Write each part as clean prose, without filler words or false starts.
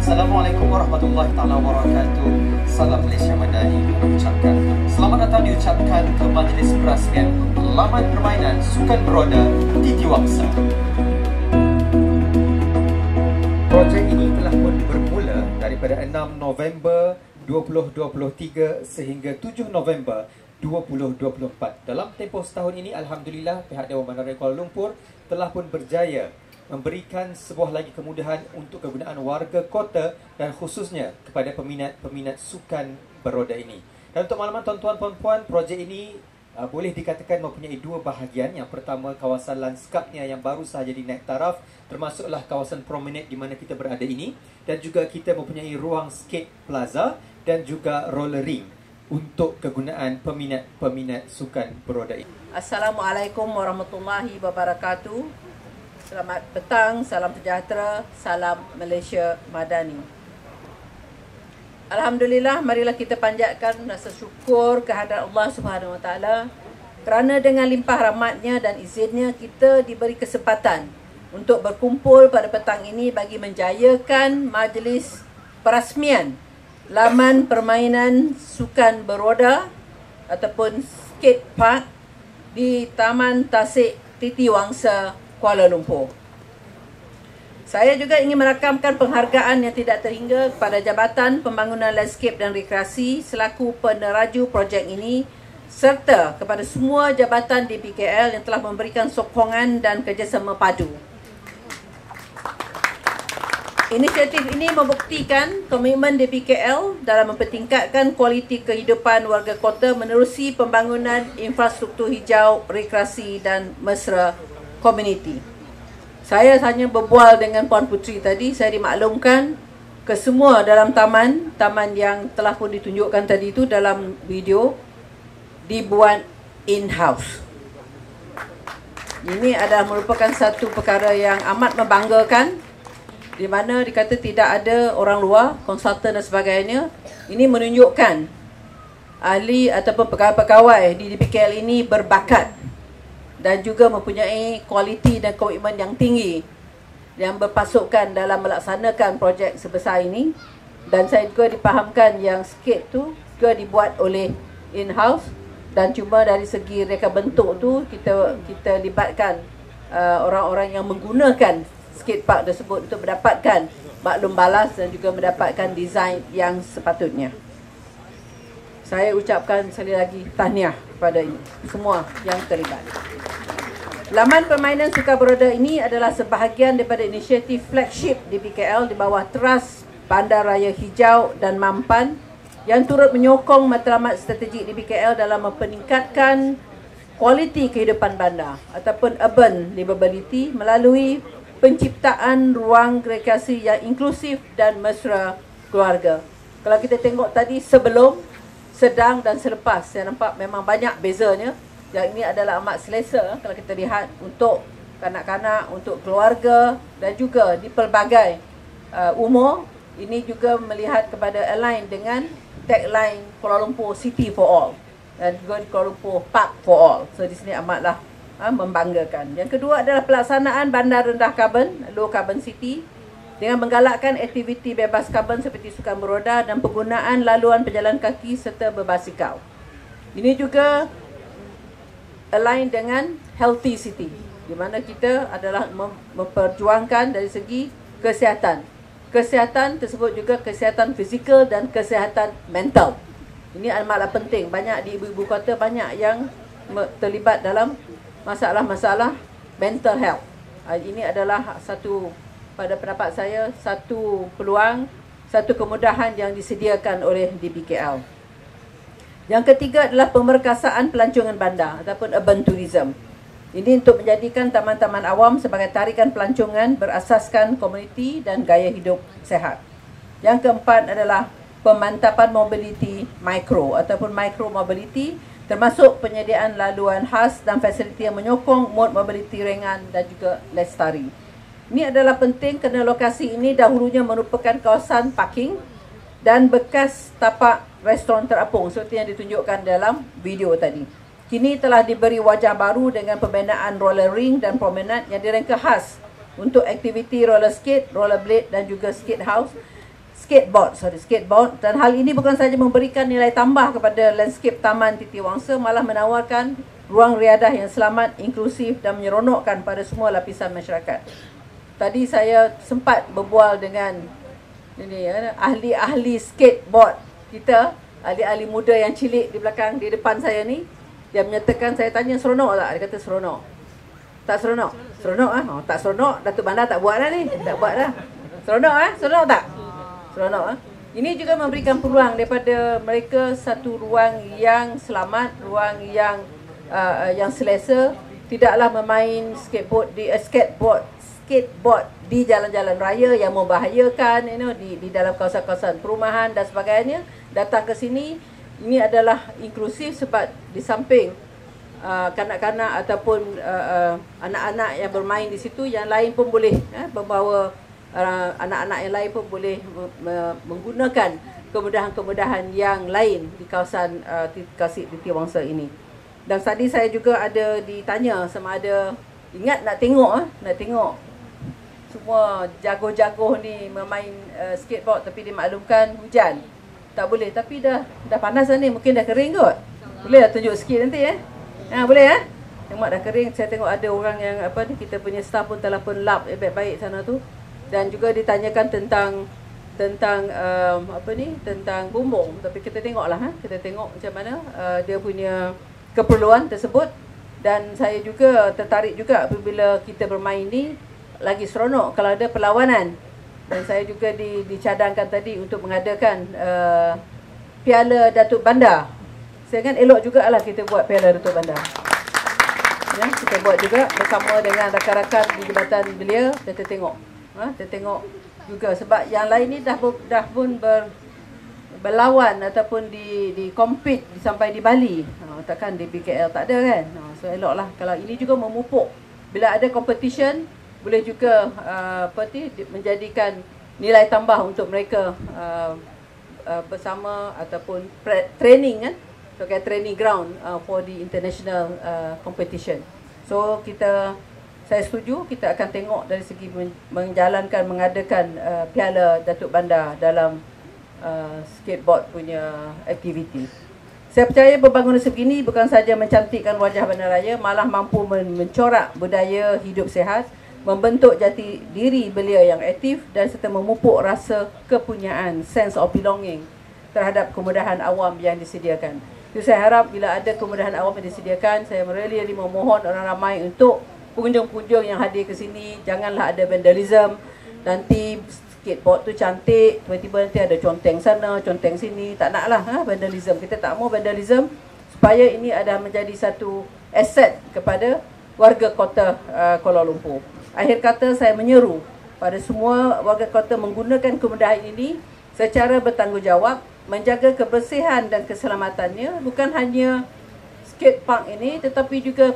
Assalamualaikum warahmatullahi taala wabarakatuh. Salam Malaysia Madani mengucapkan selamat datang diucapkan ke majlis perasmian laman permainan sukan beroda Titiwangsa. Projek ini telah pun bermula daripada 6 November 2023 sehingga 7 November 2024. Dalam tempoh setahun ini, alhamdulillah, pihak Dewan Bandaraya Kuala Lumpur telah pun berjaya memberikan sebuah lagi kemudahan untuk kegunaan warga kota dan khususnya kepada peminat-peminat sukan beroda ini. Dan untuk makluman tuan-tuan puan-puan, projek ini boleh dikatakan mempunyai dua bahagian. Yang pertama, kawasan lanskapnya yang baru sahaja dinaik taraf, termasuklah kawasan promenade di mana kita berada ini, dan juga kita mempunyai ruang skate plaza dan juga roller ring untuk kegunaan peminat-peminat sukan beroda ini. Assalamualaikum warahmatullahi wabarakatuh. Selamat petang, salam sejahtera, salam Malaysia Madani. Alhamdulillah, marilah kita panjatkan rasa syukur kehadrat Allah Subhanahu Wa Taala kerana dengan limpah rahmatnya dan izinnya kita diberi kesempatan untuk berkumpul pada petang ini bagi menjayakan majlis perasmian laman permainan sukan beroda ataupun skate park di Taman Tasik Titiwangsa, Kuala Lumpur. Saya juga ingin merakamkan penghargaan yang tidak terhingga kepada Jabatan Pembangunan Landscape dan Rekreasi selaku peneraju projek ini serta kepada semua jabatan di PKL yang telah memberikan sokongan dan kerjasama padu. Inisiatif ini membuktikan komitmen DPKL dalam mempertingkatkan kualiti kehidupan warga kota menerusi pembangunan infrastruktur hijau, rekreasi dan mesra komuniti. Saya hanya berbual dengan Puan Puteri tadi, saya dimaklumkan kesemua dalam taman yang telah pun ditunjukkan tadi itu dalam video dibuat in-house. Ini adalah merupakan satu perkara yang amat membanggakan, di mana dikata tidak ada orang luar, konsultan dan sebagainya. Ini menunjukkan ahli ataupun pegawai-pegawai di DPKL ini berbakat dan juga mempunyai kualiti dan komitmen yang tinggi yang berpasukkan dalam melaksanakan projek sebesar ini. Dan saya juga dipahamkan yang skate tu juga dibuat oleh in-house, dan cuma dari segi reka bentuk tu kita libatkan orang-orang yang menggunakan skate park tersebut untuk mendapatkan maklum balas dan juga mendapatkan desain yang sepatutnya. Saya ucapkan sekali lagi tahniah kepada semua yang terlibat. Laman permainan sukan beroda ini adalah sebahagian daripada inisiatif flagship di PKL di bawah teras Bandaraya Hijau dan Mampan yang turut menyokong matlamat strategik di PKL dalam meningkatkan kualiti kehidupan bandar ataupun urban livability melalui penciptaan ruang rekreasi yang inklusif dan mesra keluarga. Kalau kita tengok tadi sebelum, sedang dan selepas, saya nampak memang banyak bezanya. Yang ini adalah amat selesa kalau kita lihat untuk kanak-kanak, untuk keluarga dan juga di pelbagai umur. Ini juga melihat kepada align dengan tagline Kuala Lumpur City for All dan juga di Kuala Lumpur Park for All. So di sini amatlah membanggakan. Yang kedua adalah pelaksanaan bandar rendah karbon, low carbon city, dengan menggalakkan aktiviti bebas karbon seperti sukan beroda dan penggunaan laluan berjalan kaki serta berbasikal. Ini juga align dengan healthy city, di mana kita adalah memperjuangkan dari segi kesihatan. Kesihatan tersebut juga kesihatan fizikal dan kesihatan mental. Ini amatlah penting. Banyak di ibu-ibu kota banyak yang terlibat dalam masalah-masalah mental health. Ini adalah satu, pada pendapat saya, satu peluang, satu kemudahan yang disediakan oleh DBKL. Yang ketiga adalah pemerkasaan pelancongan bandar ataupun urban tourism. Ini untuk menjadikan taman-taman awam sebagai tarikan pelancongan berasaskan komuniti dan gaya hidup sehat. Yang keempat adalah pemantapan mobility mikro ataupun micro mobility, termasuk penyediaan laluan khas dan fasiliti yang menyokong mod mobility ringan dan juga lestari. Ini adalah penting kerana lokasi ini dahulunya merupakan kawasan parking dan bekas tapak restoran terapung seperti yang ditunjukkan dalam video tadi. Kini telah diberi wajah baru dengan pembinaan roller ring dan promenade yang direngka khas untuk aktiviti roller skate, rollerblade dan juga skateboard. Dan hal ini bukan sahaja memberikan nilai tambah kepada landscape Taman Titi Wangsa, malah menawarkan ruang riadah yang selamat, inklusif dan menyeronokkan pada semua lapisan masyarakat. Tadi saya sempat berbual dengan ahli-ahli skateboard kita, ahli-ahli muda yang cilik di belakang, di depan saya ni. Dia menyatakan, saya tanya seronok tak? Dia kata seronok. Tak seronok? Seronok ah? Oh, tak seronok. Datuk Bandar tak buat dah ni. Tak buat dah. Seronok ah? Seronok tak? Seronok ah. Ini juga memberikan peluang daripada mereka satu ruang yang selamat, ruang yang selesa, tidaklah memain skateboard di jalan-jalan raya yang membahayakan, di dalam kawasan-kawasan perumahan dan sebagainya. Datang ke sini, ini adalah inklusif sebab di samping kanak-kanak ataupun anak-anak yang bermain di situ, yang lain pun boleh membawa anak-anak yang lain pun boleh menggunakan kemudahan-kemudahan yang lain di kawasan Titi Wangsa ini. Dan tadi saya juga ada ditanya sama ada ingat nak tengok semua jago-jago ni bermain skateboard, tapi dimaklumkan hujan. Tak boleh, tapi dah panas dah ni, mungkin dah kering kot. Boleh dah tunjuk sikit nanti boleh tengok dah kering. Saya tengok ada orang yang kita punya staff pun telah pun lap baik-baik sana tu. Dan juga ditanyakan tentang tentang bumbung, tapi kita tengoklah kita tengok macam mana dia punya keperluan tersebut. Dan saya juga tertarik juga apabila kita bermain ni lagi seronok kalau ada perlawanan. Dan saya juga dicadangkan tadi untuk mengadakan Piala Datuk Bandar. Saya kan elok jugalah kita buat Piala Datuk Bandar. Ya, kita buat juga bersama dengan rakan-rakan di Jabatan Belia. Kita tengok. Kita tengok juga sebab yang lain ni dah pun berlawan ataupun di compete sampai di Bali. Takkan di BKL tak ada kan. So eloklah kalau ini juga memupuk. Bila ada competition, boleh juga menjadikan nilai tambah untuk mereka bersama ataupun training sebagai training ground for the international competition. So saya setuju kita akan tengok dari segi mengadakan Piala Datuk Bandar dalam skateboard punya aktiviti. Saya percaya pembangunan sebegini bukan saja mencantikkan wajah bandaraya, malah mampu mencorak budaya hidup sihat, membentuk jati diri belia yang aktif dan serta memupuk rasa kepunyaan, sense of belonging terhadap kemudahan awam yang disediakan. Jadi saya harap bila ada kemudahan awam yang disediakan, saya really memohon orang ramai untuk pengunjung-pengunjung yang hadir ke sini, janganlah ada vandalism. Nanti skateboard tu cantik, tiba-tiba nanti ada conteng sana, conteng sini. Tak naklah vandalism. Kita tak mau vandalism supaya ini ada menjadi satu aset kepada warga kota Kuala Lumpur. Akhir kata, saya menyeru pada semua warga kota menggunakan kemudahan ini secara bertanggungjawab, menjaga kebersihan dan keselamatannya, bukan hanya skate park ini tetapi juga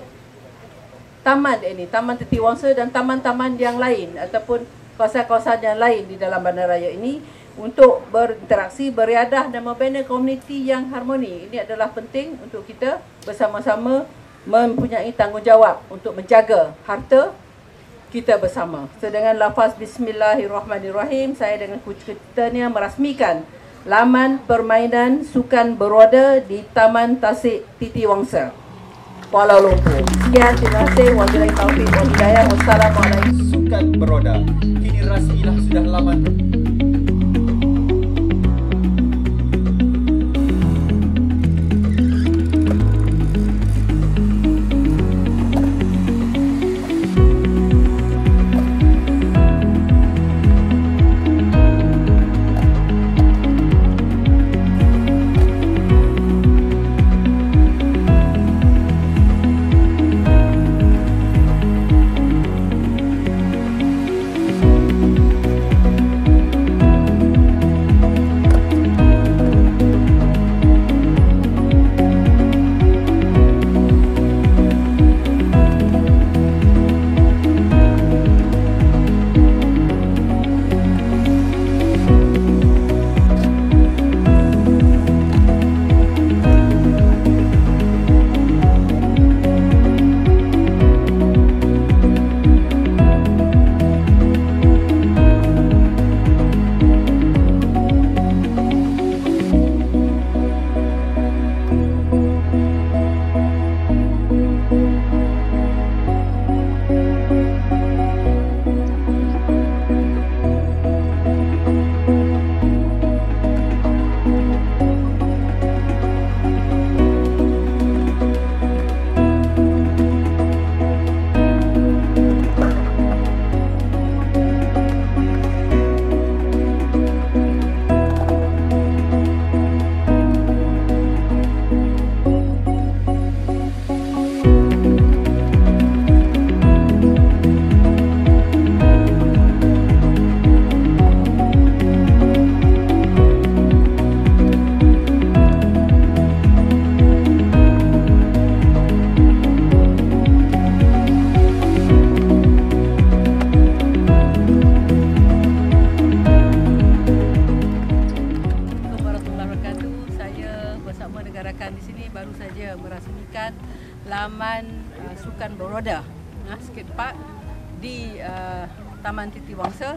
taman ini, Taman Titi Wangsa dan taman-taman yang lain ataupun kawasan-kawasan yang lain di dalam bandaraya ini untuk berinteraksi, beriadah dan membina komuniti yang harmoni. Ini adalah penting untuk kita bersama-sama mempunyai tanggungjawab untuk menjaga harta kita bersama. So dengan lafaz Bismillahirrahmanirrahim, saya dengan Kecitania merasmikan laman permainan sukan beroda di Taman Tasik Titi Wangsa, Kuala Lumpur. Sekian, terima kasih. Wabillahi taufiq wal hidayah. Wassalamualaikum. Sukan beroda kini rasmilah sudah laman baru saja merasmikan laman sukan beroda skatepark di Taman Titi Wangsa,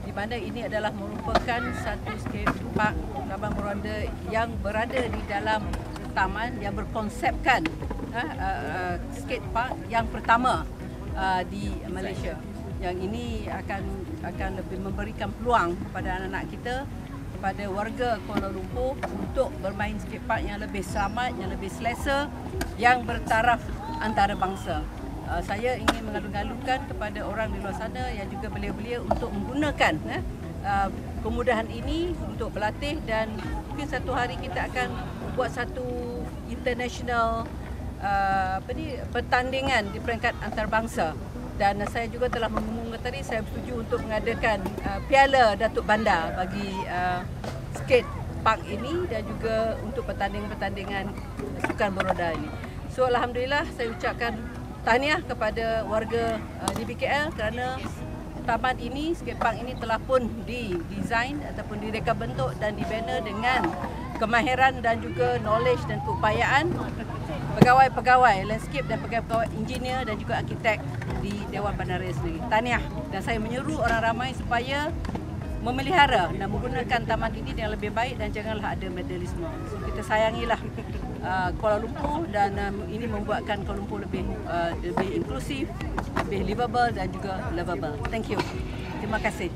di mana ini adalah merupakan satu skatepark laman beroda yang berada di dalam taman yang berkonsepkan skatepark yang pertama di Malaysia. Yang ini akan lebih memberikan peluang kepada anak-anak kita, kepada warga Kuala Lumpur untuk bermain skatepark yang lebih selamat, yang lebih selesa, yang bertaraf antarabangsa. Saya ingin mengalung-alungkan kepada orang di luar sana yang juga belia-belia untuk menggunakan kemudahan ini untuk berlatih, dan mungkin satu hari kita akan buat satu international pertandingan di peringkat antarabangsa. Dan saya juga telah mengumumkan tadi, saya bersetuju untuk mengadakan Piala Datuk Bandar bagi skate park ini dan juga untuk pertandingan-pertandingan sukan beroda ini. So alhamdulillah, saya ucapkan tahniah kepada warga DBKL kerana taman ini, skate park ini telah pun didesain ataupun direka bentuk dan dibina dengan kemahiran dan juga knowledge dan keupayaan pegawai-pegawai landscape dan pegawai-pegawai engineer dan juga arkitek di Dewan Bandaraya sendiri. Tahniah, dan saya menyeru orang ramai supaya memelihara dan menggunakan taman ini dengan lebih baik dan janganlah ada vandalisme. So, kita sayangilah Kuala Lumpur, dan ini membuatkan Kuala Lumpur lebih inklusif, lebih livable dan juga lovable. Thank you. Terima kasih.